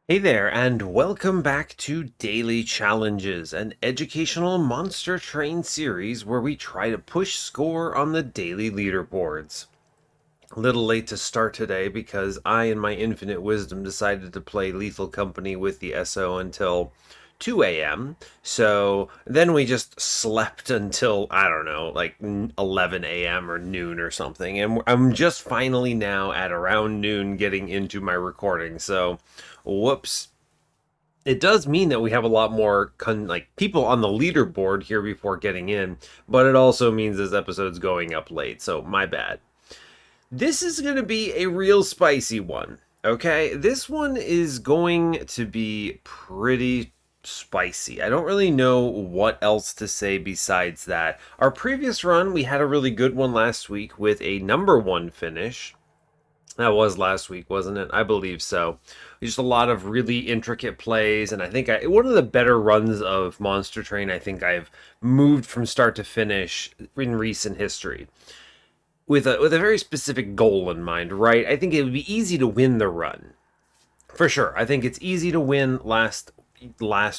Hey there, and welcome back to Daily Challenges, an educational monster train series where we try to push score on the daily leaderboards. A little late to start today because I, in my infinite wisdom, decided to play Lethal Company with the SO until 2 a.m. So then we just slept until, I don't know, like 11 a.m. or noon or something. And I'm just finally now at around noon getting into my recording. So, whoops. It does mean that we have a lot more people on the leaderboard here before getting in, but it also means this episode's going up late, so my bad. This is going to be a real spicy one, okay? This one is going to be pretty spicy. I don't really know what else to say besides that. Our previous run, we had a really good one last week with a number one finish. That was last week, wasn't it? I believe so. Just a lot of really intricate plays, and I think one of the better runs of Monster Train I think I've moved from start to finish in recent history. With a very specific goal in mind, right? I think it would be easy to win the run. For sure. I think it's easy to win last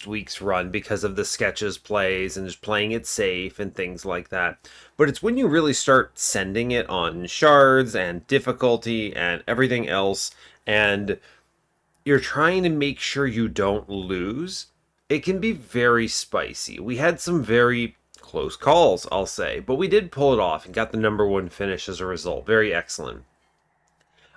week's run because of the sketches plays and just playing it safe and things like that. But it's when you really start sending it on shards and difficulty and everything else, and you're trying to make sure you don't lose, it can be very spicy. We had some very close calls, I'll say, but we did pull it off and got the number one finish as a result. Very excellent.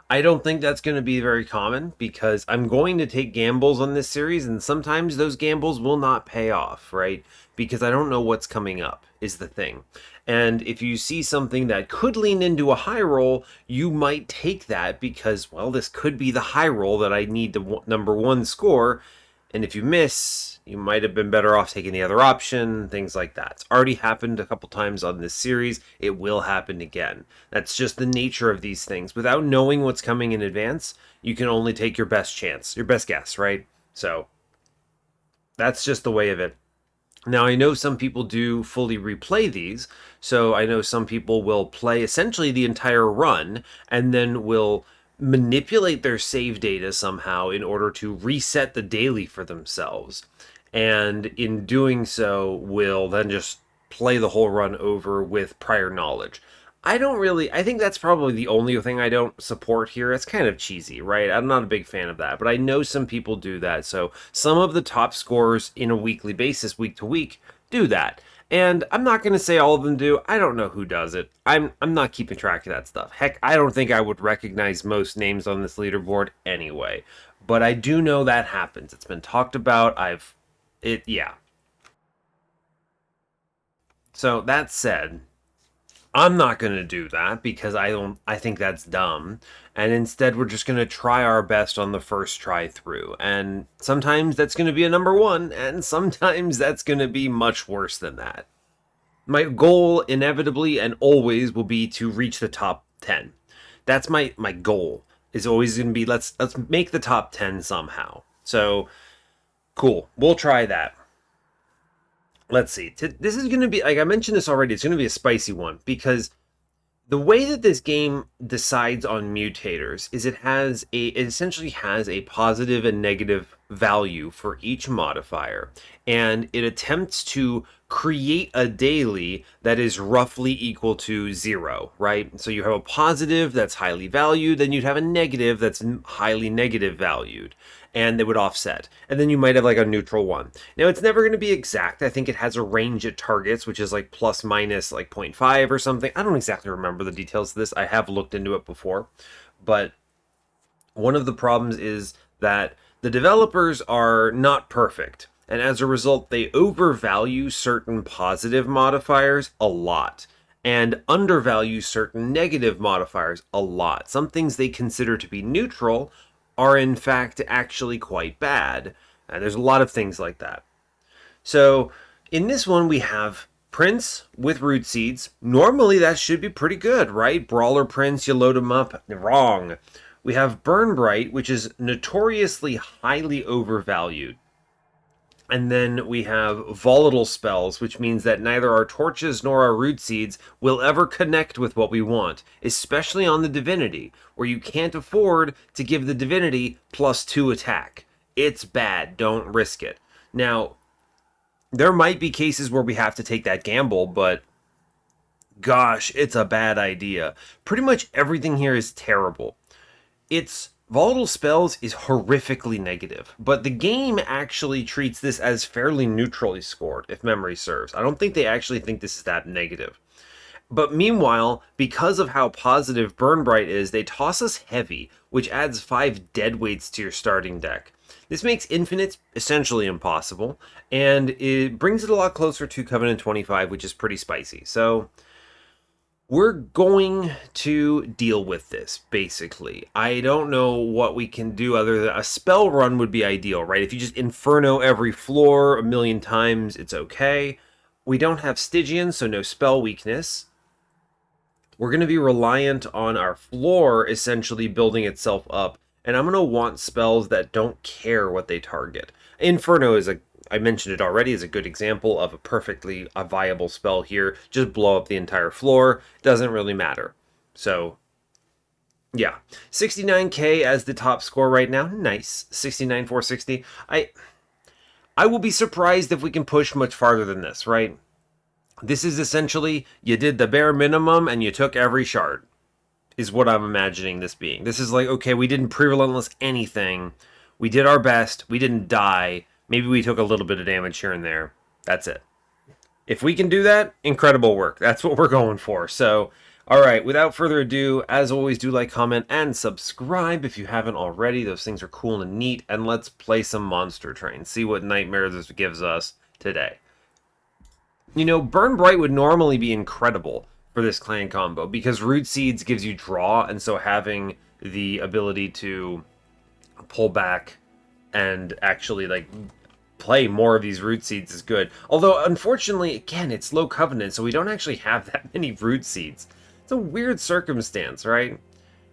I don't think that's going to be very common because I'm going to take gambles on this series, and sometimes those gambles will not pay off, right? Because I don't know what's coming up, is the thing. And if you see something that could lean into a high roll, you might take that because, well, this could be the high roll that I need to number one score. And if you miss, you might have been better off taking the other option, things like that. It's already happened a couple times on this series. It will happen again. That's just the nature of these things. Without knowing what's coming in advance, you can only take your best chance, your best guess, right? So that's just the way of it. Now, I know some people do fully replay these, so I know some people will play essentially the entire run and then will manipulate their save data somehow in order to reset the daily for themselves. And in doing so, will then just play the whole run over with prior knowledge. I think that's probably the only thing I don't support here. It's kind of cheesy, right? I'm not a big fan of that, but I know some people do that. So some of the top scorers in a weekly basis, week to week, do that. And I'm not going to say all of them do. I don't know who does it. I'm not keeping track of that stuff. Heck, I don't think I would recognize most names on this leaderboard anyway. But I do know that happens. It's been talked about. Yeah. So that said, I'm not going to do that because I think that's dumb. And instead we're just going to try our best on the first try through. And sometimes that's going to be a number one, and sometimes that's going to be much worse than that. My goal inevitably and always will be to reach the top 10. That's my goal. Is always going to be let's make the top 10 somehow. So cool. We'll try that. Let's see. This is going to be, like I mentioned this already, it's going to be a spicy one because the way that this game decides on mutators is it essentially has a positive and negative value for each modifier, and it attempts to create a daily that is roughly equal to zero, right? So you have a positive that's highly valued, then you'd have a negative that's highly negative valued, and they would offset. And then you might have like a neutral one. Now, it's never going to be exact. I think it has a range it targets, which is like plus minus like 0.5 or something. I don't exactly remember the details of this. I have looked into it before. But one of the problems is that the developers are not perfect. And as a result, they overvalue certain positive modifiers a lot and undervalue certain negative modifiers a lot. Some things they consider to be neutral are in fact actually quite bad. And there's a lot of things like that. So in this one, we have Prince with root seeds. Normally that should be pretty good, right? Brawler Prince, you load him up. Wrong. We have Burn Bright, which is notoriously highly overvalued. And then we have volatile spells, which means that neither our torches nor our root seeds will ever connect with what we want, especially on the Divinity, where you can't afford to give the Divinity +2 attack. It's bad. Don't risk it. Now, there might be cases where we have to take that gamble, but gosh, it's a bad idea. Pretty much everything here is terrible. Its volatile spells is horrifically negative, but the game actually treats this as fairly neutrally scored, if memory serves. I don't think they actually think this is that negative. But meanwhile, because of how positive Burn Bright is, they toss us Heavy, which adds 5 dead weights to your starting deck. This makes Infinite essentially impossible, and it brings it a lot closer to Covenant 25, which is pretty spicy. So we're going to deal with this, basically. I don't know what we can do other than a spell run would be ideal, right? If you just Inferno every floor a million times, it's okay. We don't have Stygian, so no spell weakness. We're going to be reliant on our floor essentially building itself up, and I'm going to want spells that don't care what they target. Inferno is I mentioned it already, is a good example of a perfectly viable spell here. Just blow up the entire floor. Doesn't really matter. So, yeah. 69k as the top score right now. Nice. 69,460. I will be surprised if we can push much farther than this, right? This is essentially, you did the bare minimum and you took every shard, is what I'm imagining this being. This is like, okay, we didn't pre-relentless anything. We did our best. We didn't die. Maybe we took a little bit of damage here and there. That's it. If we can do that, incredible work. That's what we're going for. So, all right, without further ado, as always, do like, comment, and subscribe if you haven't already. Those things are cool and neat. And let's play some Monster Train. See what nightmare this gives us today. You know, Burn Bright would normally be incredible for this clan combo because Root Seeds gives you draw, and so having the ability to pull back and actually, like, play more of these Root Seeds is good. Although, unfortunately, again, it's low Covenant, so we don't actually have that many Root Seeds. It's a weird circumstance, right?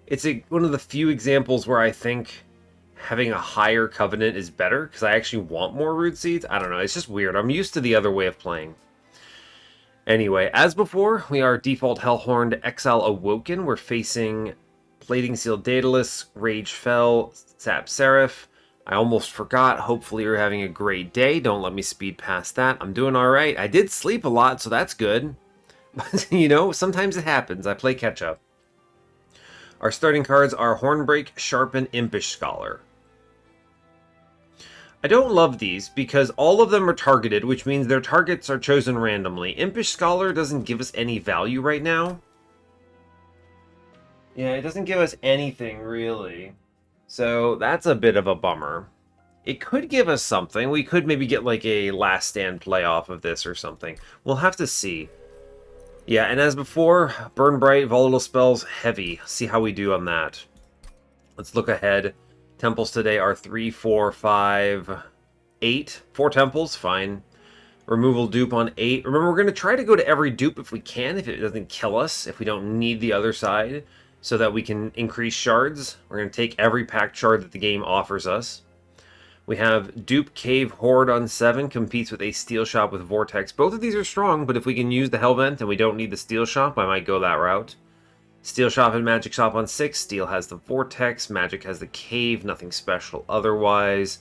It's one of the few examples where I think having a higher Covenant is better, because I actually want more Root Seeds. I don't know, it's just weird. I'm used to the other way of playing. Anyway, as before, we are default Hellhorned, Exile, Awoken. We're facing Plating Seal Daedalus, Rage Fell, Sap Seraph. I almost forgot. Hopefully you're having a great day. Don't let me speed past that. I'm doing all right. I did sleep a lot, so that's good. But, you know, sometimes it happens. I play catch-up. Our starting cards are Hornbreak, Sharpen, Impish Scholar. I don't love these because all of them are targeted, which means their targets are chosen randomly. Impish Scholar doesn't give us any value right now. Yeah, it doesn't give us anything, really. So that's a bit of a bummer. It could give us something. We could maybe get like a last stand playoff of this or something. We'll have to see. Yeah, and as before, Burn Bright, Volatile Spells, Heavy. See how we do on that. Let's look ahead. Temples today are 3, 4, 5, 8. 4 temples, fine. Removal dupe on 8. Remember, we're going to try to go to every dupe if we can, if it doesn't kill us, if we don't need the other side, so that we can increase shards. We're going to take every Pact Shard that the game offers us. We have Dupe Cave Horde on 7, competes with a Steel Shop with Vortex. Both of these are strong, but if we can use the Hellvent and we don't need the Steel Shop, I might go that route. Steel Shop and Magic Shop on 6. Steel has the Vortex. Magic has the Cave. Nothing special otherwise.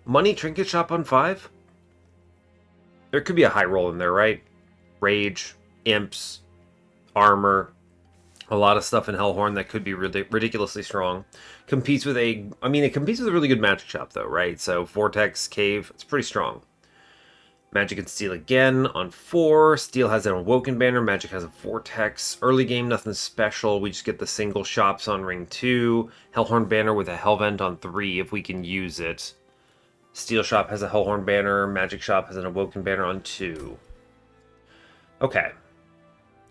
Money Trinket Shop on 5. There could be a high roll in there, right? Rage, Imps, Armor. A lot of stuff in Hellhorn that could be ridiculously strong. Competes with it competes with a really good Magic Shop, though, right? So Vortex, Cave, it's pretty strong. Magic and Steel again on 4. Steel has an Awoken banner. Magic has a Vortex. Early game, nothing special. We just get the single shops on ring 2. Hellhorn banner with a Hellvent on 3 if we can use it. Steel Shop has a Hellhorn banner. Magic Shop has an Awoken banner on 2. Okay.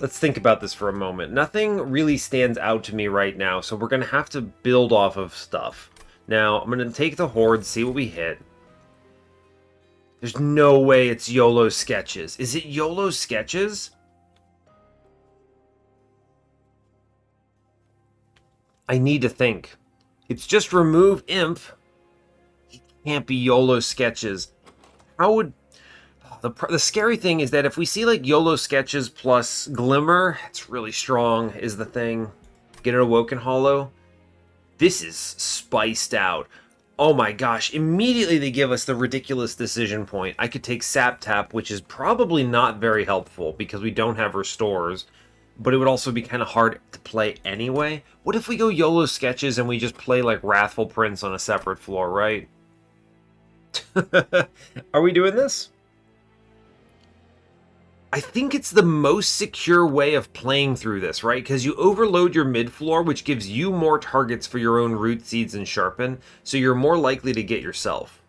Let's think about this for a moment. Nothing really stands out to me right now, so we're going to have to build off of stuff. Now, I'm going to take the Horde, see what we hit. There's no way it's YOLO Sketches. Is it YOLO Sketches? I need to think. It's just remove Imp. It can't be YOLO Sketches. How would... The scary thing is that if we see like YOLO Sketches plus Glimmer, it's really strong is the thing. Get an Awoken Hollow. This is spiced out. Oh my gosh, immediately they give us the ridiculous decision point. I could take Sap Tap, which is probably not very helpful because we don't have restores, but it would also be kind of hard to play anyway. What if we go YOLO Sketches and we just play like Wrathful Prince on a separate floor, right? Are we doing this? I think it's the most secure way of playing through this, right? Because you overload your mid-floor, which gives you more targets for your own root seeds and sharpen, so you're more likely to get yourself.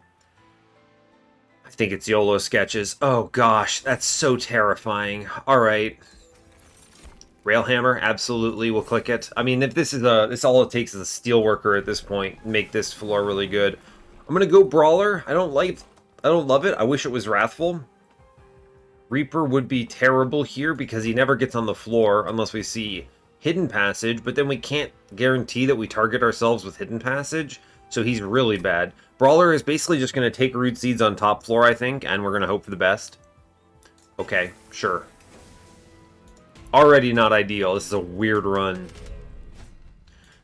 I think it's YOLO Sketches. Oh gosh, that's so terrifying. Alright. Railhammer, absolutely, we'll click it. I mean, if this is this all it takes is a Steelworker at this point, make this floor really good. I'm gonna go Brawler. I don't love it. I wish it was Wrathful. Reaper would be terrible here because he never gets on the floor unless we see Hidden Passage, but then we can't guarantee that we target ourselves with Hidden Passage, so he's really bad. Brawler is basically just going to take Root Seeds on top floor, I think, and we're going to hope for the best. Okay, sure. Already not ideal. This is a weird run.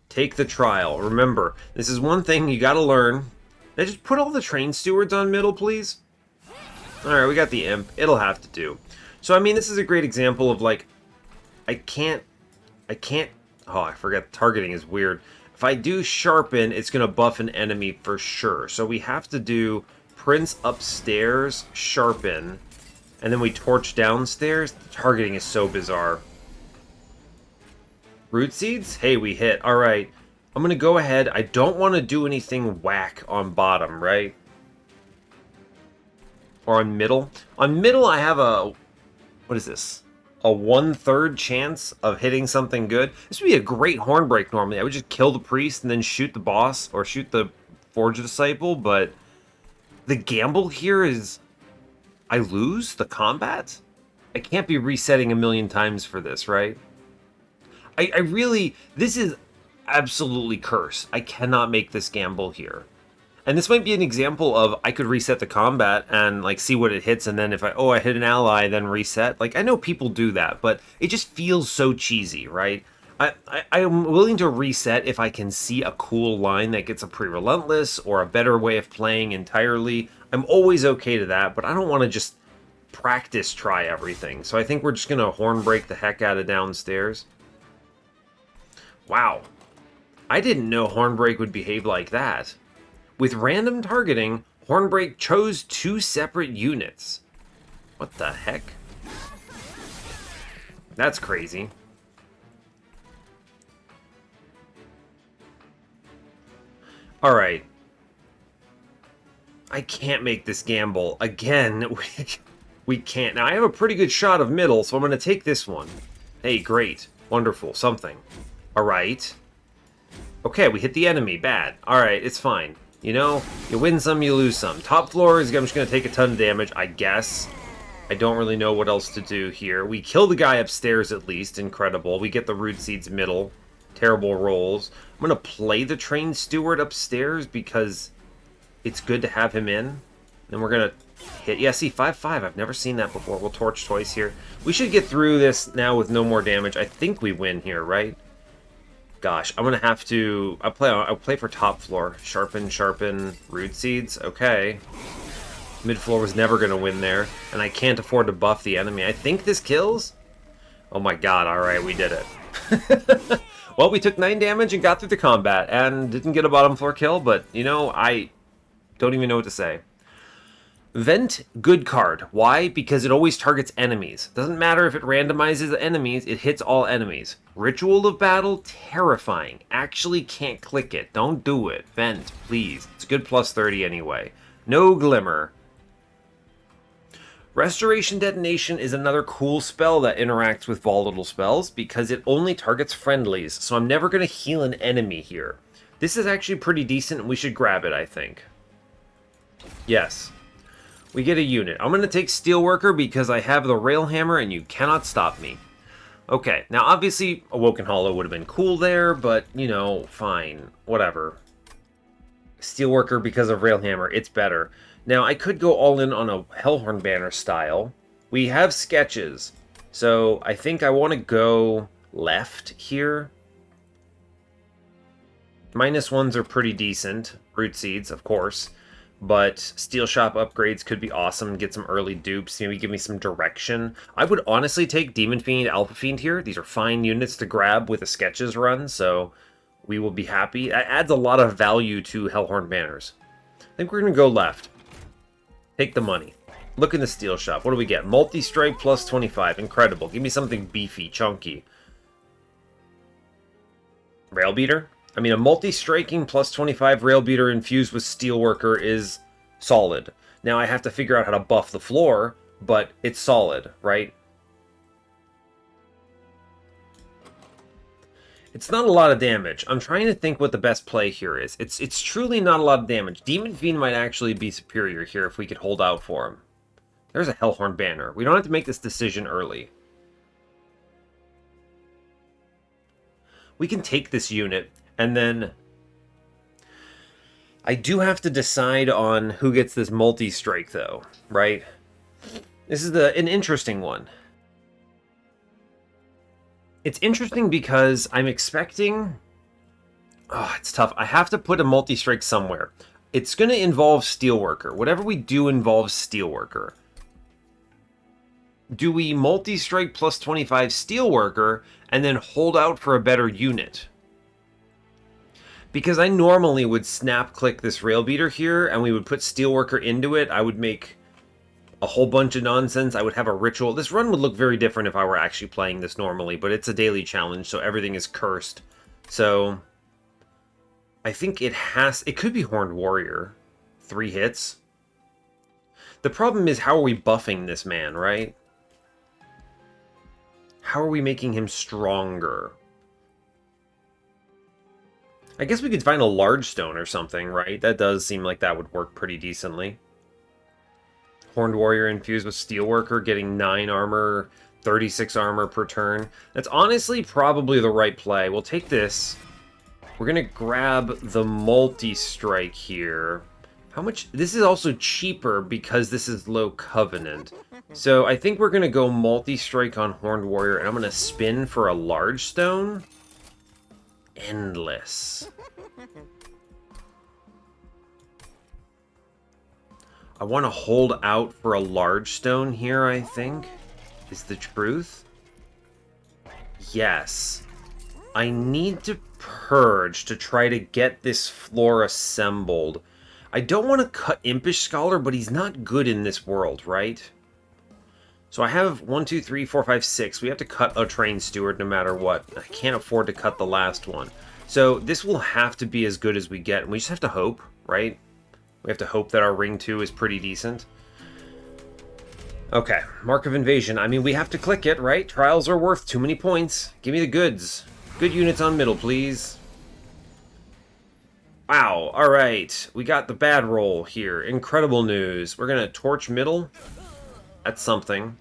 Take the trial. Remember, this is one thing you got to learn. Now just put all the train stewards on middle, please. Alright, we got the imp. It'll have to do. So, I mean, this is a great example of, like, I can't, oh, I forgot targeting is weird. If I do sharpen, it's going to buff an enemy for sure. So we have to do Prince upstairs, sharpen, and then we torch downstairs. The targeting is so bizarre. Root seeds? Hey, we hit. Alright, I'm going to go ahead. I don't want to do anything whack on bottom, right? Or on middle. On middle, I have a... What is this? A 1/3 chance of hitting something good. This would be a great horn break normally. I would just kill the priest and then shoot the boss or shoot the Forge Disciple, but the gamble here is I lose the combat? I can't be resetting a million times for this, right? I really... This is absolutely cursed. I cannot make this gamble here. And this might be an example of I could reset the combat and like see what it hits, and then if I hit an ally, then reset. Like, I know people do that, but it just feels so cheesy, right? I am willing to reset if I can see a cool line that gets a pre-relentless or a better way of playing entirely. I'm always okay to that, but I don't want to just practice try everything. So I think we're just going to horn break the heck out of downstairs. Wow. I didn't know horn break would behave like that. With random targeting, Hornbreak chose 2 separate units. What the heck? That's crazy. Alright. I can't make this gamble. Again, we can't. Now, I have a pretty good shot of middle, so I'm going to take this one. Hey, great. Wonderful. Something. Alright. Okay, we hit the enemy. Bad. Alright, it's fine. You know, you win some, you lose some. Top floor is I'm just going to take a ton of damage, I guess. I don't really know what else to do here. We kill the guy upstairs at least. Incredible. We get the Root Seeds middle. Terrible rolls. I'm going to play the Train Steward upstairs because it's good to have him in. Then we're going to hit... Yeah, see, 5/5. I've never seen that before. We'll torch twice here. We should get through this now with no more damage. I think we win here, right? Gosh, I'm gonna have to... I'll play for top floor. Sharpen, Root Seeds. Okay. Mid floor was never gonna win there, and I can't afford to buff the enemy. I think this kills? Oh my god, alright, we did it. Well, we took 9 damage and got through the combat, and didn't get a bottom floor kill, but, you know, I don't even know what to say. Vent, good card. Why? Because it always targets enemies. Doesn't matter if it randomizes enemies, it hits all enemies. Ritual of Battle, terrifying. Actually can't click it. Don't do it. Vent, please. It's a good plus 30 anyway. No Glimmer. Restoration Detonation is another cool spell that interacts with volatile spells because it only targets friendlies, so I'm never going to heal an enemy here. This is actually pretty decent, and we should grab it, I think. Yes. We get a unit. I'm going to take Steelworker because I have the Railhammer and you cannot stop me. Okay, now obviously Awoken Hollow would have been cool there, but, you know, fine. Whatever. Steelworker because of Railhammer, it's better. Now, I could go all in on a Hellhorned banner style. We have sketches, so I think I want to go left here. -1s are pretty decent. Root seeds, of course. But Steel Shop upgrades could be awesome. Get some early dupes. Maybe give me some direction. I would honestly take Demon Fiend, Alpha Fiend here. These are fine units to grab with a Sketches run, so we will be happy. That adds a lot of value to Hellhorned banners. I think we're going to go left. Take the money. Look in the Steel Shop. What do we get? Multi-strike plus 25. Incredible. Give me something beefy, chunky. Rail Beater? I mean, a multi-striking plus 25 Rail Beater infused with Steelworker is solid. Now I have to figure out how to buff the floor, but it's solid, right? It's not a lot of damage. I'm trying to think what the best play here is. It's truly not a lot of damage. Demon Fiend might actually be superior here if we could hold out for him. There's a Hellhorn banner. We don't have to make this decision early. We can take this unit, and then I do have to decide on who gets this multi-strike, though, right? This is an interesting one. It's interesting because I'm expecting... Oh, it's tough. I have to put a multi-strike somewhere. It's going to involve Steelworker. Whatever we do involves Steelworker. Do we multi-strike plus 25 Steelworker and then hold out for a better unit? Because I normally would snap-click this Rail Beater here, and we would put Steelworker into it. I would make a whole bunch of nonsense. I would have a ritual. This run would look very different if I were actually playing this normally, but it's a daily challenge, so everything is cursed. So I think it could be Horned Warrior. 3 hits. The problem is, how are we buffing this man, right? How are we making him stronger? I guess we could find a large stone or something, right? That does seem like that would work pretty decently. Horned Warrior infused with Steelworker, getting 9 armor, 36 armor per turn. That's honestly probably the right play. We'll take this. We're going to grab the multi-strike here. How much? This is also cheaper because this is low covenant. So I think we're going to go multi-strike on Horned Warrior, and I'm going to spin for a large stone. Endless. I want to hold out for a large stone here, I think, is the truth. Yes. I need to purge to try to get this floor assembled. I don't want to cut Impish Scholar, but he's not good in this world, right? So I have 1, 2, 3, 4, 5, 6. We have to cut a Train Steward no matter what. I can't afford to cut the last one. So this will have to be as good as we get. And we just have to hope, right? We have to hope that our Ring 2 is pretty decent. Okay, Mark of Invasion. I mean, we have to click it, right? Trials are worth too many points. Give me the goods. Good units on middle, please. Wow, alright. We got the bad roll here. Incredible news. We're gonna torch middle. That's something.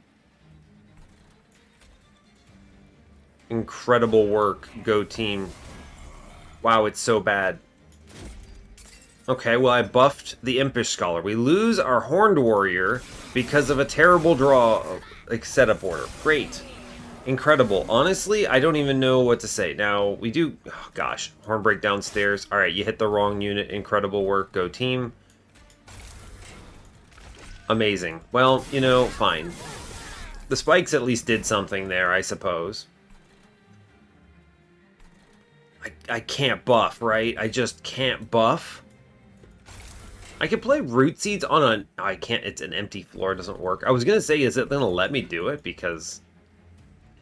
Incredible work, go team. Wow, it's so bad. Okay, well, I buffed the Impish Scholar. We lose our Horned Warrior because of a terrible draw, like, setup order. Great. Incredible. Honestly, I don't even know what to say. Now, we do... Oh, gosh. Hornbreak downstairs. Alright, you hit the wrong unit. Incredible work. Go team. Amazing. Well, you know, fine. The spikes at least did something there, I suppose. I can't buff, right? I just can't buff. I could play Root Seeds on a... Oh, I can't. It's an empty floor. It doesn't work. I was going to say, is it going to let me do it? Because...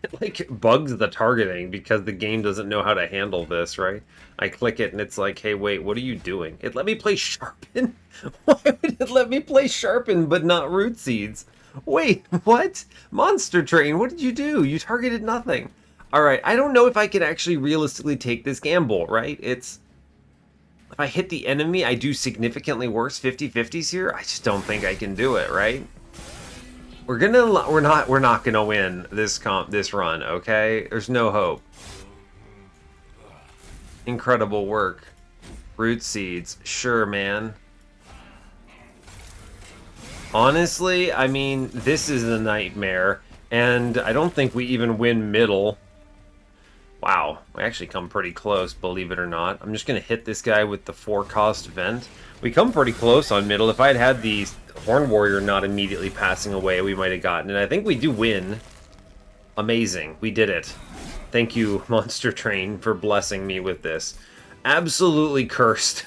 it, like, bugs the targeting because the game doesn't know how to handle this, right? I click it and it's like, hey, wait, what are you doing? It let me play Sharpen? Why would it let me play Sharpen but not Root Seeds? Wait, what? Monster Train, what did you do? You targeted nothing. Alright, I don't know if I can actually realistically take this gamble, right? It's... If I hit the enemy, I do significantly worse 50-50s here. I just don't think I can do it, right? We're not gonna win this run, okay? There's no hope. Incredible work. Root Seeds, sure, man. Honestly, I mean, this is a nightmare, and I don't think we even win middle. Wow, we actually come pretty close, believe it or not. I'm just going to hit this guy with the 4-cost vent. We come pretty close on middle. If I had the Horn Warrior not immediately passing away, we might have gotten it. I think we do win. Amazing. We did it. Thank you, Monster Train, for blessing me with this. Absolutely cursed.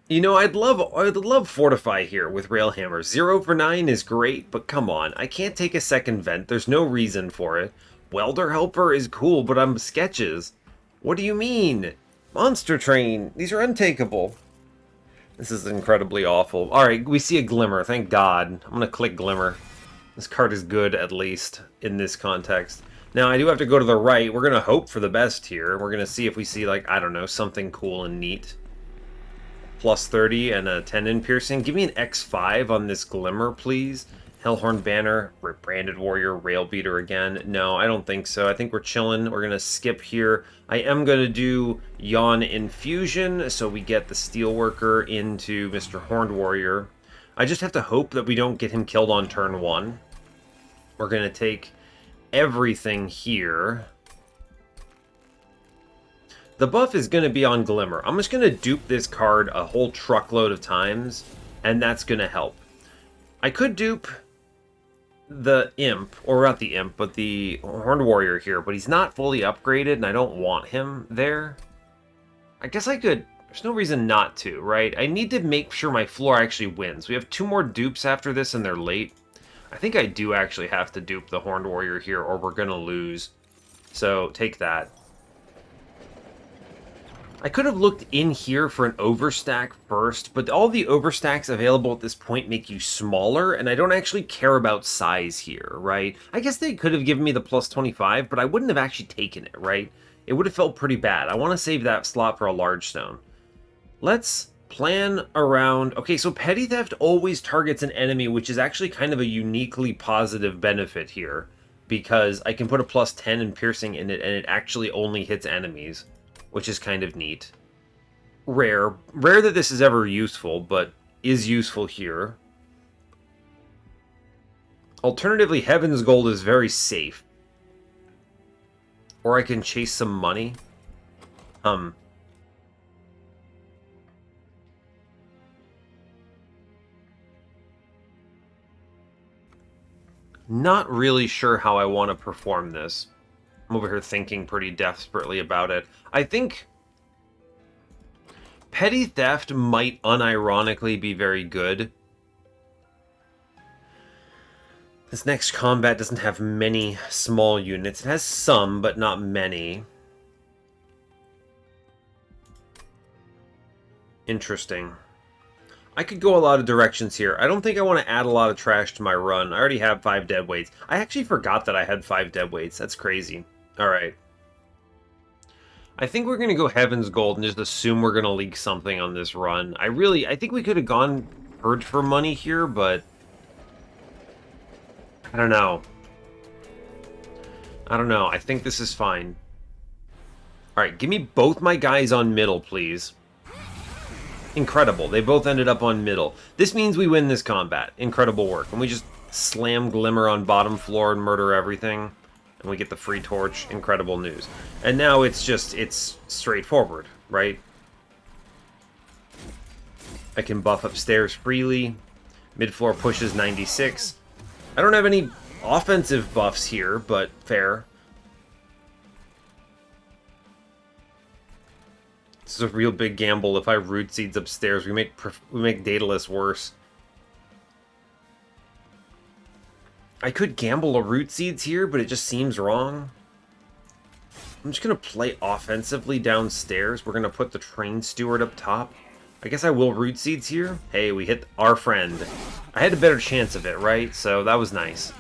You know, I'd love Fortify here with Railhammer. 0 for 9 is great, but come on. I can't take a second vent. There's no reason for it. Welder Helper is cool, but I'm sketches. What do you mean? Monster Train. These are untakeable. This is incredibly awful. Alright, we see a Glimmer. Thank God. I'm gonna click Glimmer. This card is good, at least, in this context. Now, I do have to go to the right. We're gonna hope for the best here. We're gonna see if we see, like, I don't know, something cool and neat. Plus 30 and a 10 in piercing. Give me an X5 on this Glimmer, please. Hellhorned Banner, Branded Warrior, Rail Beater again. No, I don't think so. I think we're chilling. We're going to skip here. I am going to do Yawn Infusion, so we get the Steelworker into Mr. Horned Warrior. I just have to hope that we don't get him killed on turn 1. We're going to take everything here. The buff is going to be on Glimmer. I'm just going to dupe this card a whole truckload of times, and that's going to help. I could dupe the Imp, or not the Imp, but the Horned Warrior here, but he's not fully upgraded, and I don't want him there. I guess I could. There's no reason not to, right? I need to make sure my floor actually wins. We have 2 more dupes after this, and they're late. I think I do actually have to dupe the Horned Warrior here, or we're going to lose. So, take that. I could have looked in here for an overstack first, but all the overstacks available at this point make you smaller, and I don't actually care about size here, right? I guess they could have given me the plus 25, but I wouldn't have actually taken it, right? It would have felt pretty bad. I want to save that slot for a large stone. Let's plan around... Okay, so Petty Theft always targets an enemy, which is actually kind of a uniquely positive benefit here, because I can put a plus 10 in piercing in it, and it actually only hits enemies, which is kind of neat. Rare that this is ever useful, but is useful here. Alternatively, Heaven's Gold is very safe. Or I can chase some money. Not really sure how I want to perform this. I'm over here thinking pretty desperately about it. I think Petty Theft might unironically be very good. This next combat doesn't have many small units. It has some, but not many. Interesting. I could go a lot of directions here. I don't think I want to add a lot of trash to my run. I already have 5 deadweights. I actually forgot that I had 5 deadweights. That's crazy. Alright. I think we're going to go Heaven's Gold and just assume we're going to leak something on this run. I think we could have gone Purge for money here, but... I don't know. I think this is fine. Alright, give me both my guys on middle, please. Incredible. They both ended up on middle. This means we win this combat. Incredible work. And we just slam Glimmer on bottom floor and murder everything. And we get the free torch. Incredible news. And now it's straightforward, right? I can buff upstairs freely. Mid-floor pushes 96. I don't have any offensive buffs here, but fair. This is a real big gamble. If I Root Seeds upstairs, we make Daedalus worse. I could gamble a Root Seeds here, but it just seems wrong. I'm just going to play offensively downstairs. We're going to put the Train Steward up top. I guess I will Root Seeds here. Hey, we hit our friend. I had a better chance of it, right? So that was nice.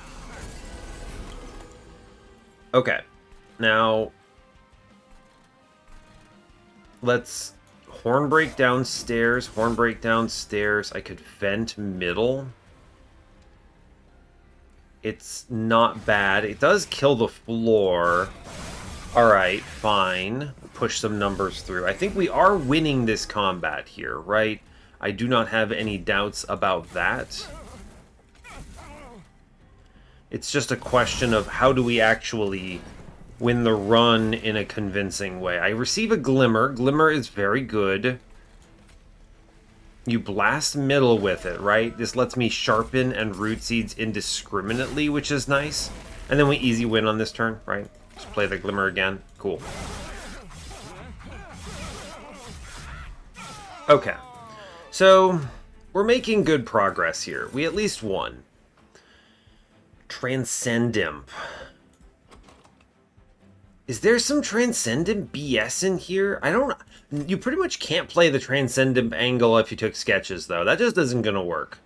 Okay. Now, let's Hornbreak downstairs. Hornbreak downstairs. I could Vent middle. It's not bad. It does kill the floor. Alright, fine. Push some numbers through. I think we are winning this combat here, right? I do not have any doubts about that. It's just a question of how do we actually win the run in a convincing way. I receive a Glimmer. Glimmer is very good. You blast middle with it, right? This lets me sharpen and root seeds indiscriminately, which is nice. And then we easy win on this turn, right? Just play the Glimmer again. Cool. Okay. So, we're making good progress here. We at least won. Transcendimp. Is there some Transcendent BS in here? I don't... You pretty much can't play the Transcendent angle if you took sketches, though. That just isn't going to work.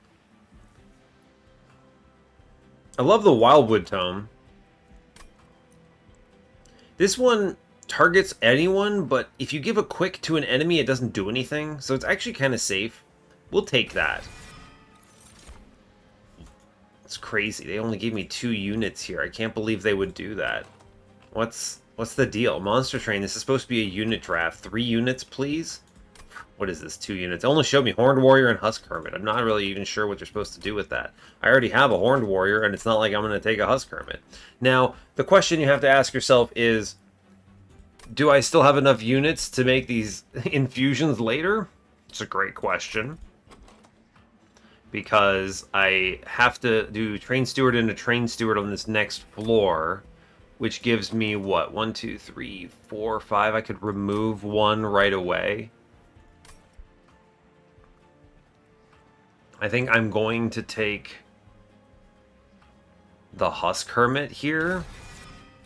I love the Wildwood Tome. This one targets anyone, but if you give a quick to an enemy, it doesn't do anything. So it's actually kind of safe. We'll take that. It's crazy. They only gave me 2 units here. I can't believe they would do that. What's the deal? Monster Train, this is supposed to be a unit draft. 3 units, please? What is this, 2 units? It only showed me Horned Warrior and Husk Hermit. I'm not really even sure what you're supposed to do with that. I already have a Horned Warrior, and it's not like I'm going to take a Husk Hermit. Now, the question you have to ask yourself is, do I still have enough units to make these infusions later? It's a great question. Because I have to do Train Steward and a Train Steward on this next floor, which gives me, what, 1, 2, 3, 4, 5. I could remove 1 right away. I think I'm going to take the Husk Hermit here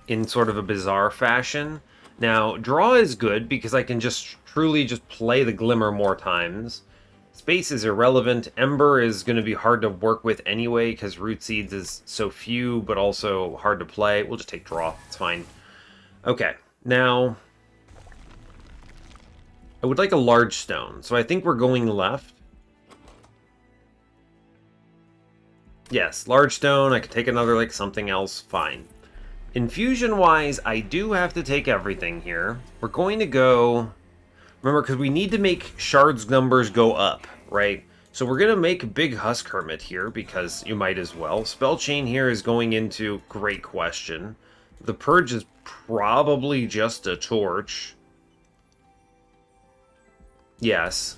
in sort of a bizarre fashion. Now, draw is good because I can truly just play the Glimmer more times. Space is irrelevant. Ember is going to be hard to work with anyway because Root Seeds is so few, but also hard to play. We'll just take draw. It's fine. Okay, now I would like a large stone, so I think we're going left. Yes, large stone. I could take another, like, something else. Fine. Infusion-wise, I do have to take everything here. We're going to go... Remember, because we need to make Shards numbers go up, right? So we're going to make Big Husk Hermit here, because you might as well. Spell Chain here is going into great question. The Purge is probably just a Torch. Yes.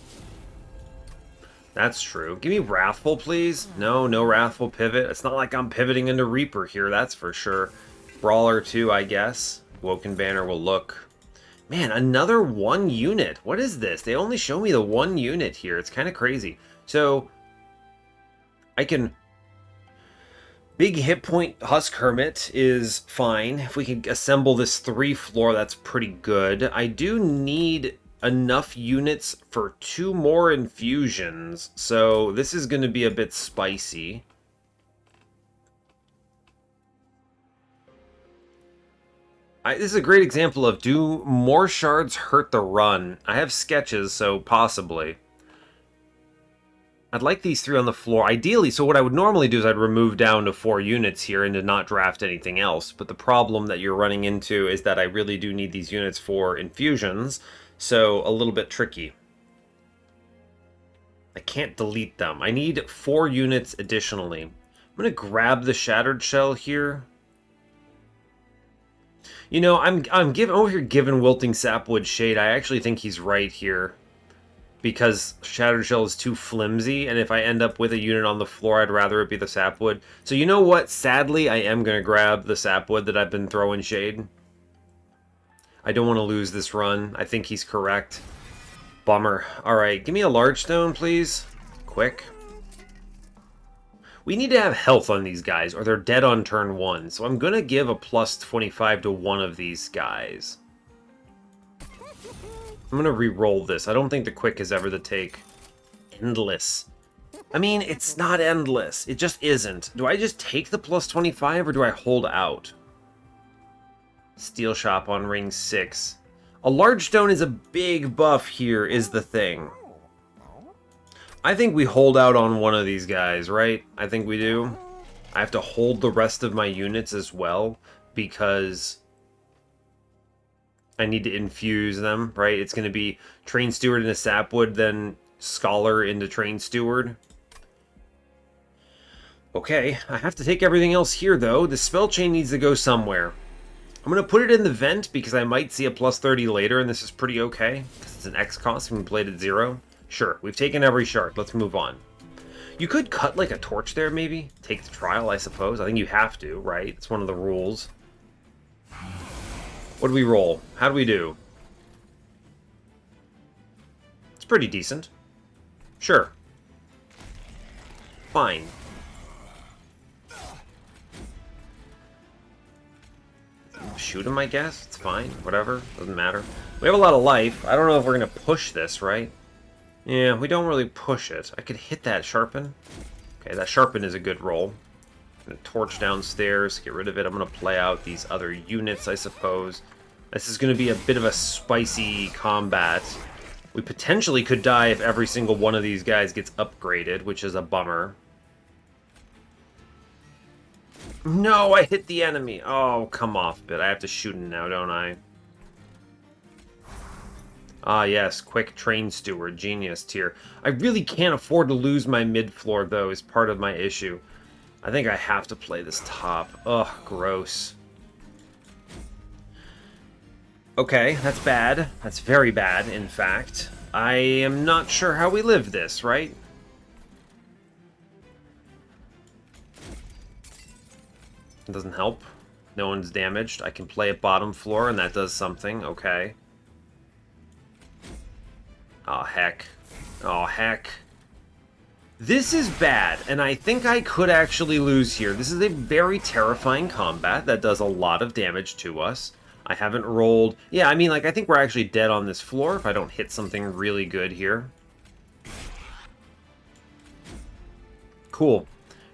That's true. Give me Wrathful, please. No, no Wrathful pivot. It's not like I'm pivoting into Reaper here, that's for sure. Brawler 2, I guess. Awoken Banner will look... Man, another 1 unit. What is this? They only show me the 1 unit here. It's kind of crazy. So, I can... Big hit point Husk Hermit is fine. If we can assemble this 3 floor, that's pretty good. I do need enough units for 2 more infusions. So, this is going to be a bit spicy. This is a great example of, do more shards hurt the run? I have sketches, so possibly. I'd like these 3 on the floor. Ideally, so what I would normally do is I'd remove down to 4 units here and to not draft anything else. But the problem that you're running into is that I really do need these units for infusions, so a little bit tricky. I can't delete them. I need 4 units additionally. I'm going to grab the Shattered Shell here. You know, I'm over here giving Wilting Sapwood shade. I actually think he's right here. Because Shattered Shell is too flimsy, and if I end up with a unit on the floor, I'd rather it be the Sapwood. So you know what? Sadly, I am going to grab the Sapwood that I've been throwing shade. I don't want to lose this run. I think he's correct. Bummer. Alright, give me a large stone, please. Quick. We need to have health on these guys, or they're dead on turn 1. So I'm going to give a plus 25 to one of these guys. I'm going to re-roll this. I don't think the quick is ever the take. Endless. I mean, it's not endless. It just isn't. Do I just take the plus 25, or do I hold out? Steel Shop on ring 6. A large stone is a big buff here, is the thing. I think we hold out on one of these guys, right? I think we do. I have to hold the rest of my units as well, because I need to infuse them, right? It's going to be Train Steward into Sapwood, then Scholar into Train Steward. Okay, I have to take everything else here, though. The spell chain needs to go somewhere. I'm going to put it in the vent because I might see a plus 30 later, and this is pretty okay. Because it's an X cost and we played at 0. Sure, we've taken every shard. Let's move on. You could cut like a torch there, maybe. Take the trial, I suppose. I think you have to, right? It's one of the rules. What do we roll? How do we do? It's pretty decent. Sure. Fine. Shoot him, I guess. It's fine. Whatever. Doesn't matter. We have a lot of life. I don't know if we're going to push this, right? Yeah, we don't really push it. I could hit that sharpen. Okay, that sharpen is a good roll. I'm gonna torch downstairs, get rid of it. I'm going to play out these other units, I suppose. This is going to be a bit of a spicy combat. We potentially could die if every single one of these guys gets upgraded, which is a bummer. No, I hit the enemy. Oh, come off a bit. I have to shoot him now, don't I? Ah, yes. Quick train steward. Genius tier. I really can't afford to lose my mid-floor, though, is part of my issue. I think I have to play this top. Ugh, gross. Okay, that's bad. That's very bad, in fact. I am not sure how we live this, right? It doesn't help. No one's damaged. I can play at bottom floor, and that does something. Okay. Oh, heck. Oh, heck. This is bad, and I think I could actually lose here. This is a very terrifying combat that does a lot of damage to us. I haven't rolled... Yeah, I mean, like, I think we're actually dead on this floor if I don't hit something really good here. Cool.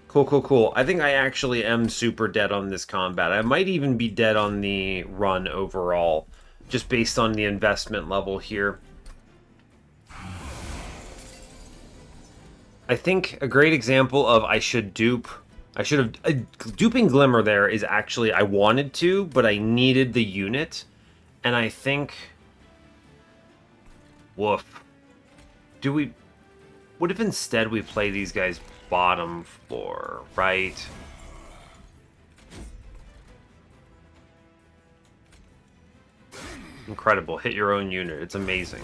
Cool, cool, cool. I think I actually am super dead on this combat. I might even be dead on the run overall, just based on the investment level here. I think a great example of I should dupe... I should have... duping Glimmer there is actually... I wanted to, but I needed the unit. And I think... Woof. Do we... What if instead we play these guys bottom floor, right? Incredible. Hit your own unit. It's amazing.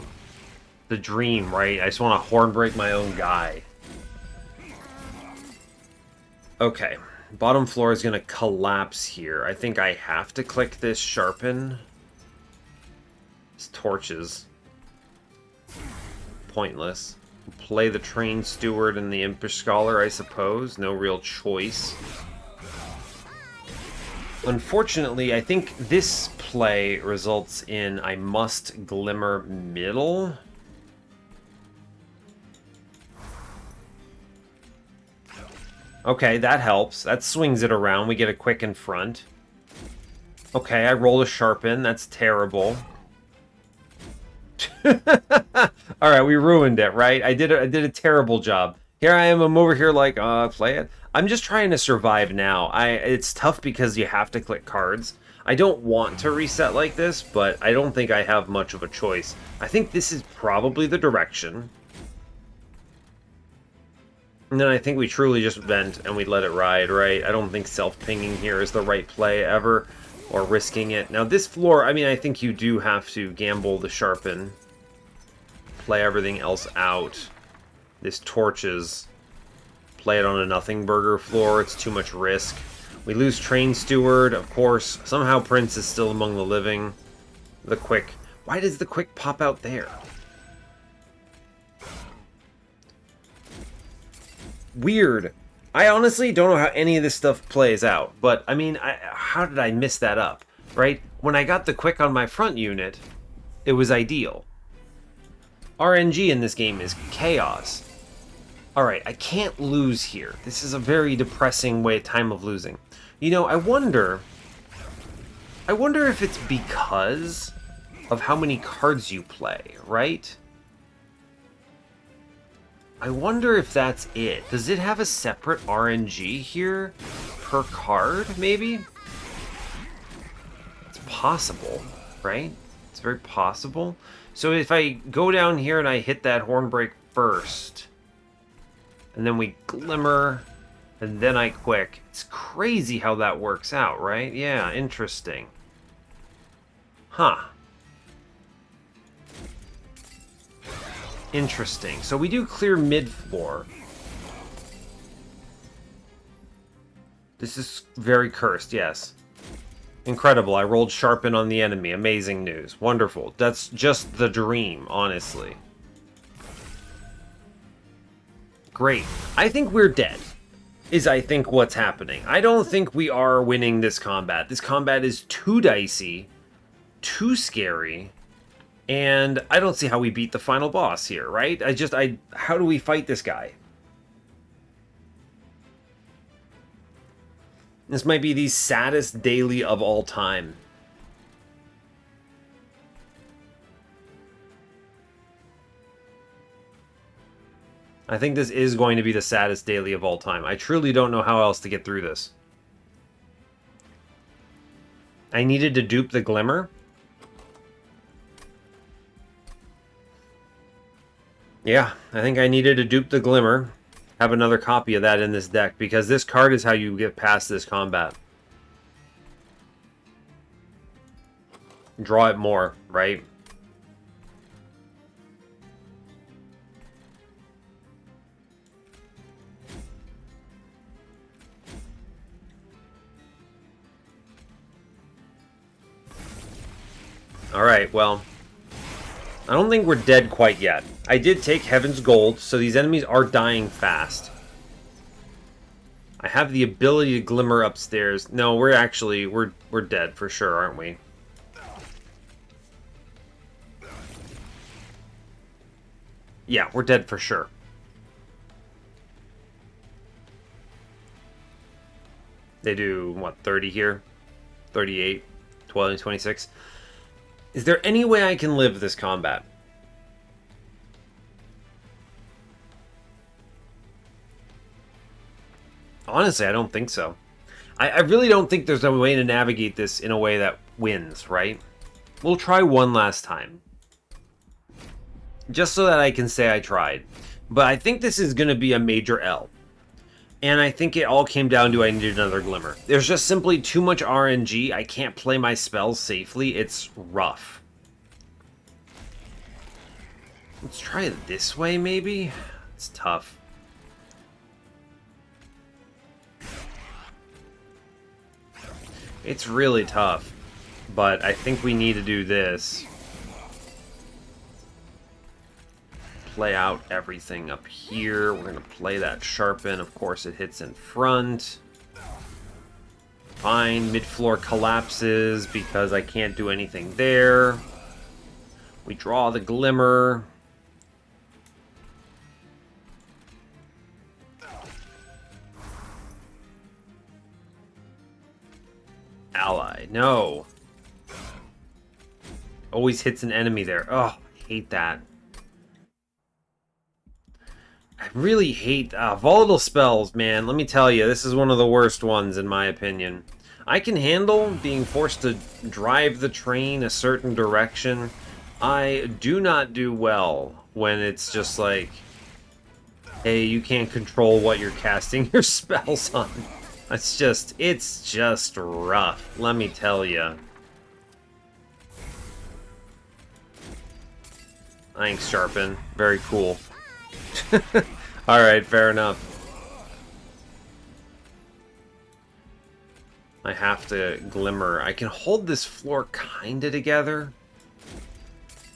The dream, right? I just want to horn break my own guy. Okay. Bottom floor is going to collapse here. I think I have to click this sharpen. It's torches. Pointless. Play the train steward and the impish scholar, I suppose. No real choice. Unfortunately, I think this play results in I must glimmer middle. Okay, that helps. That swings it around. We get a quick in front. Okay, I roll a sharpen. That's terrible. Alright, we ruined it, right? I did a terrible job. Here I am, I'm over here like, play it. I'm just trying to survive now. It's tough because you have to click cards. I don't want to reset like this, but I don't think I have much of a choice. I think this is probably the direction. And then I think we truly just vent and we let it ride, right? I don't think self-pinging here is the right play ever, or risking it. Now this floor, I mean, I think you do have to gamble the sharpen. Play everything else out. This torches. Play it on a nothing burger floor. It's too much risk. We lose train steward, of course. Somehow Prince is still among the living. The quick. Why does the quick pop out there? Weird. I honestly don't know how any of this stuff plays out. But, I mean, how did I miss that up? Right? When I got the quick on my front unit, it was ideal. RNG in this game is chaos. Alright, I can't lose here. This is a very depressing time of losing. You know, I wonder if it's because of how many cards you play, right? I wonder if that's it. Does it have a separate RNG here per card, maybe? It's possible, right? It's very possible. So if I go down here and I hit that horn break first, and then we glimmer, and then I quick. It's crazy how that works out, right? Yeah, interesting. Huh. Interesting. So we do clear mid-floor. This is very cursed, yes. Incredible. I rolled sharpen on the enemy. Amazing news. Wonderful. That's just the dream, honestly. Great. I think we're dead, is I think what's happening. I don't think we are winning this combat. This combat is too dicey, too scary, and I don't see how we beat the final boss here, right? How do we fight this guy? This might be the saddest daily of all time. I think this is going to be the saddest daily of all time. I truly don't know how else to get through this. I needed to dupe the Glimmer. Yeah, I think I needed to dupe the Glimmer. Have another copy of that in this deck, because this card is how you get past this combat. Draw it more, right? Alright, well, I don't think we're dead quite yet. I did take Heaven's Gold, so these enemies are dying fast. I have the ability to Glimmer upstairs. No, we're dead for sure, aren't we? Yeah, we're dead for sure. They do, what, 30 here? 38, 12, 26. Is there any way I can live this combat? Honestly, I don't think so. I really don't think there's a way to navigate this in a way that wins, right? We'll try one last time. Just so that I can say I tried. But I think this is going to be a major L. And I think it all came down to I needed another Glimmer. There's just simply too much RNG. I can't play my spells safely. It's rough. Let's try it this way, maybe? It's tough. It's really tough. But I think we need to do this. Play out everything up here. We're going to play that Sharpen. Of course, it hits in front. Fine. Mid-floor collapses because I can't do anything there. We draw the Glimmer. Ally. No. Always hits an enemy there. Oh, I hate that. I really hate volatile spells, man. Let me tell you, this is one of the worst ones in my opinion. I can handle being forced to drive the train a certain direction. I do not do well when it's just like, hey, you can't control what you're casting your spells on. It's just rough, let me tell you. Thanks, Sharpen. Very cool. Alright, fair enough. I have to Glimmer. I can hold this floor kinda together.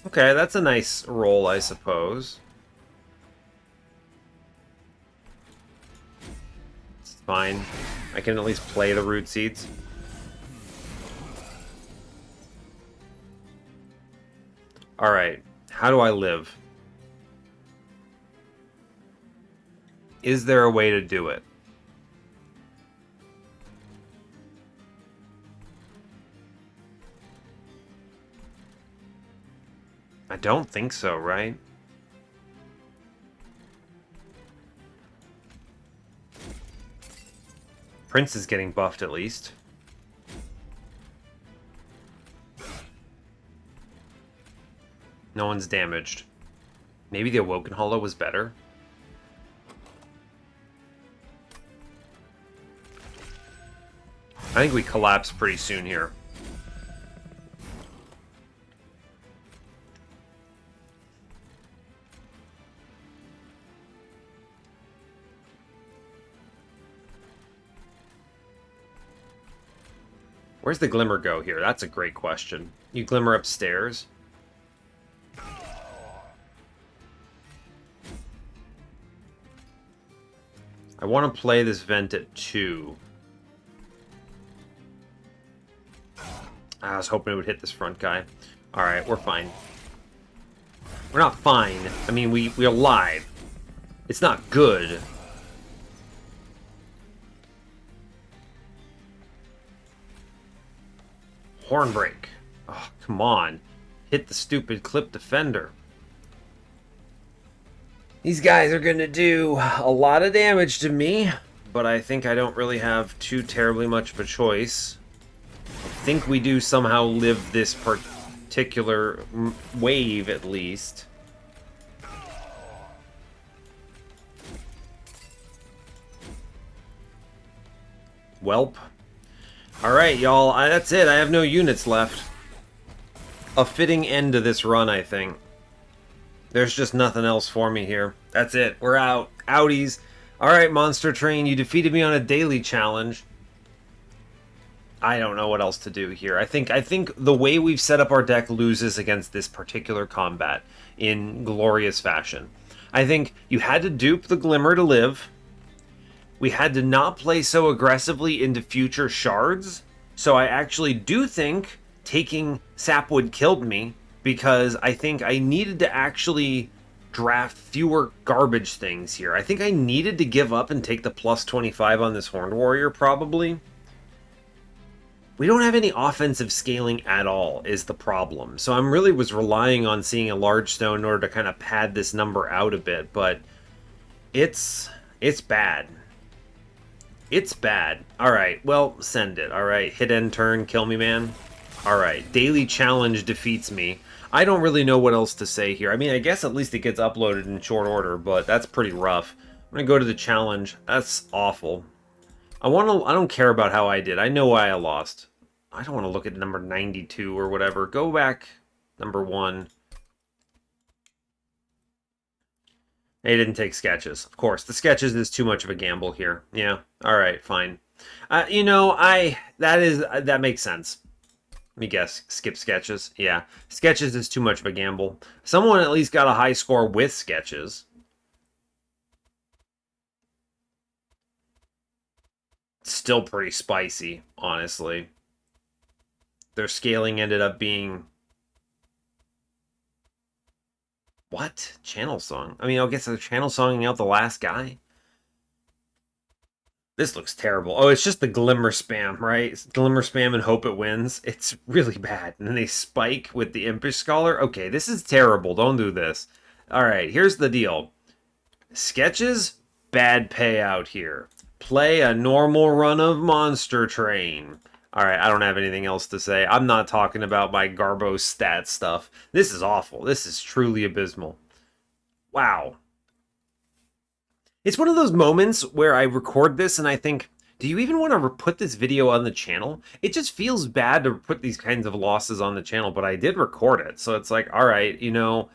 Okay, that's a nice roll, I suppose. It's fine. I can at least play the Root Seeds. Alright, how do I live? Is there a way to do it? I don't think so, right? Prince is getting buffed at least. No one's damaged. Maybe the Awoken Hollow was better? I think we collapse pretty soon here. Where's the Glimmer go here? That's a great question. You Glimmer upstairs? I want to play this vent at 2. I was hoping it would hit this front guy. Alright, we're fine. We're not fine. I mean, we're alive. It's not good. Hornbreak. Oh, come on. Hit the stupid clip defender. These guys are going to do a lot of damage to me, but I think I don't really have too terribly much of a choice. I think we do somehow live this particular wave, at least. Welp. Alright, y'all. That's it. I have no units left. A fitting end to this run, I think. There's just nothing else for me here. That's it. We're out. Outies. Alright, Monster Train. You defeated me on a daily challenge. I don't know what else to do here. I think the way we've set up our deck loses against this particular combat in glorious fashion. I think you had to dupe the Glimmer to live. We had to not play so aggressively into future shards. So I actually do think taking Sapwood killed me, because I think I needed to actually draft fewer garbage things here. I think I needed to give up and take the plus 25 on this Horned Warrior, probably. We don't have any offensive scaling at all, is the problem. So I'm really was relying on seeing a large stone in order to kind of pad this number out a bit, but it's bad. It's bad. Alright, well, send it. Alright, hit end turn, kill me, man. Alright, daily challenge defeats me. I don't really know what else to say here. I mean, I guess at least it gets uploaded in short order, but that's pretty rough. I'm gonna go to the challenge. That's awful. I don't care about how I did. I know why I lost. I don't want to look at number 92 or whatever. Go back number 1. They didn't take sketches. Of course, the sketches is too much of a gamble here. Yeah. All right, fine. You know, that makes sense. Let me guess. Skip sketches. Yeah. Sketches is too much of a gamble. Someone at least got a high score with sketches. Still pretty spicy, honestly. Their scaling ended up being... What? Channel song? I mean, I guess they're channel songing out the last guy? This looks terrible. Oh, it's just the Glimmer spam, right? It's Glimmer spam and hope it wins. It's really bad. And then they spike with the Impish Scholar. Okay, this is terrible. Don't do this. Alright, here's the deal. Sketches, bad payout here. Play a normal run of Monster Train. Alright, I don't have anything else to say. I'm not talking about my Garbo stat stuff. This is awful. This is truly abysmal. Wow. It's one of those moments where I record this and I think, do you even want to put this video on the channel? It just feels bad to put these kinds of losses on the channel, but I did record it. So it's like, alright, you know,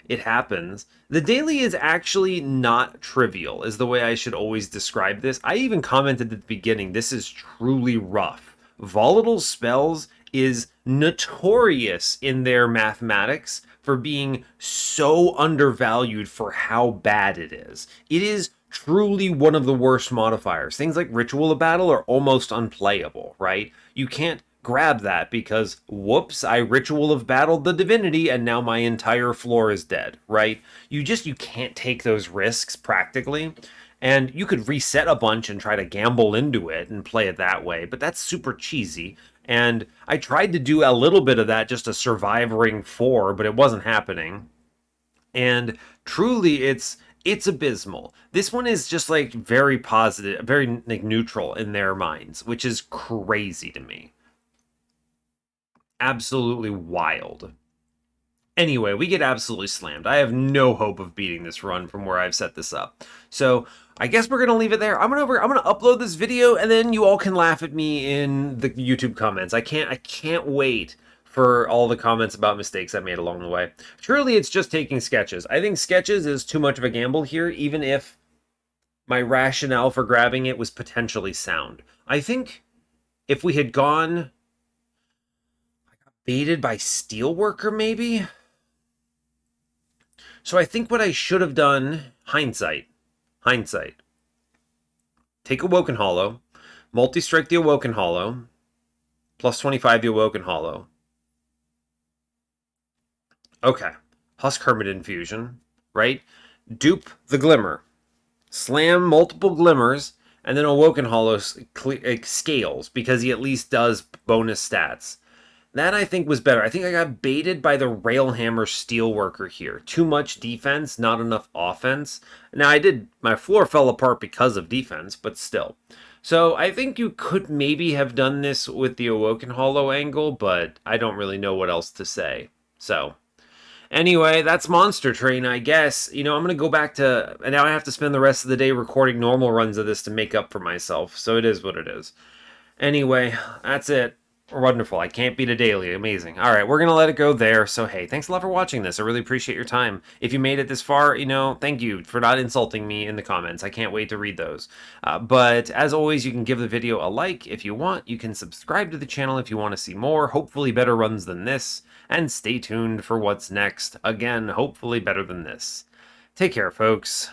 it happens. The daily is actually not trivial, is the way I should always describe this. I even commented at the beginning, this is truly rough. Volatile Spells is notorious in their mathematics for being so undervalued for how bad it is. It is truly one of the worst modifiers. Things like Ritual of Battle are almost unplayable, right? You can't grab that because, whoops, I Ritual of Battled the Divinity and now my entire floor is dead, right? You can't take those risks practically. And you could reset a bunch and try to gamble into it and play it that way, but that's super cheesy. And I tried to do a little bit of that just to survive Ring 4, but it wasn't happening. And truly, it's abysmal. This one is just like very positive, very like neutral in their minds, which is crazy to me. Absolutely wild. Anyway, we get absolutely slammed. I have no hope of beating this run from where I've set this up. So I guess we're gonna leave it there. I'm gonna upload this video, and then you all can laugh at me in the YouTube comments. I can't wait for all the comments about mistakes I made along the way. Truly, it's just taking sketches. I think sketches is too much of a gamble here, even if my rationale for grabbing it was potentially sound. I think if we had gone baited by Steelworker, maybe. So I think what I should have done, hindsight, take Awoken Hollow, multi-strike the Awoken Hollow, plus 25 the Awoken Hollow. Okay, Husk Hermit Infusion, right? Dupe the Glimmer, slam multiple Glimmers, and then Awoken Hollow scales, because he at least does bonus stats. That, I think, was better. I think I got baited by the Railhammer Steelworker here. Too much defense, not enough offense. Now, my floor fell apart because of defense, but still. So, I think you could maybe have done this with the Awoken Hollow angle, but I don't really know what else to say. So, anyway, that's Monster Train, I guess. I'm going to go back to... And now I have to spend the rest of the day recording normal runs of this to make up for myself. So, it is what it is. Anyway, that's it. Wonderful. I can't beat a daily. Amazing. All right, we're going to let it go there. So, hey, thanks a lot for watching this. I really appreciate your time. If you made it this far, thank you for not insulting me in the comments. I can't wait to read those. But as always, you can give the video a like if you want. You can subscribe to the channel if you want to see more, hopefully better runs than this. And stay tuned for what's next. Again, hopefully better than this. Take care, folks.